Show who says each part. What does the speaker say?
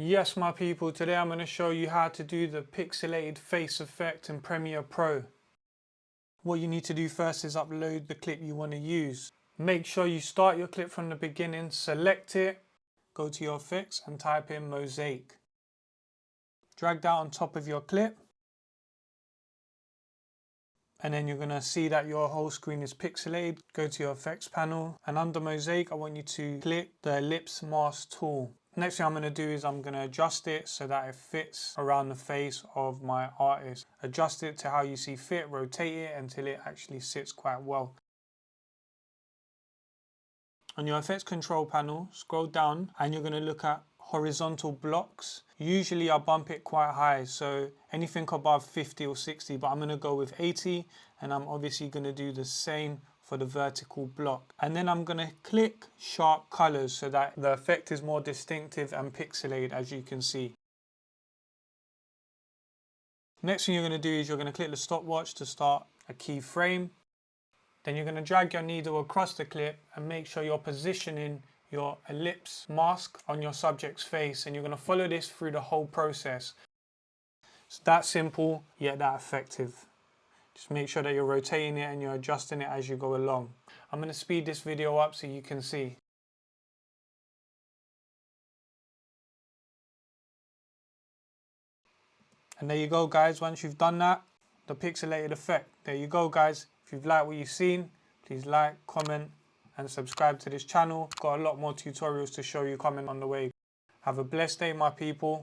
Speaker 1: Yes, my people, today I'm going to show you how to do the pixelated face effect in Premiere Pro. What you need to do first is upload the clip you want to use. Make sure you start your clip from the beginning, select it, go to your effects and type in mosaic. Drag that on top of your clip. And then you're going to see that your whole screen is pixelated. Go to your effects panel and under mosaic I want you to click the ellipse mask tool. Next thing I'm going to do is I'm going to adjust it so that it fits around the face of my artist. Adjust it to how you see fit, rotate it until it actually sits quite well. On your effects control panel, scroll down and you're going to look at horizontal blocks. Usually I bump it quite high, so anything above 50 or 60, but I'm going to go with 80 and I'm obviously going to do the same for the vertical block. And then I'm going to click sharp colors so that the effect is more distinctive and pixelated, as you can see. Next thing you're going to do is you're going to click the stopwatch to start a keyframe. Then you're going to drag your needle across the clip and make sure you're positioning your ellipse mask on your subject's face, and you're going to follow this through the whole process. It's that simple, yet that effective. Just make sure that you're rotating it and you're adjusting it as you go along. I'm going to speed this video up so you can see. And there you go, guys. Once you've done that, the pixelated effect. There you go, guys. If you've liked what you've seen, please like, comment and subscribe to this channel. Got a lot more tutorials to show you coming on the way. Have a blessed day, my people.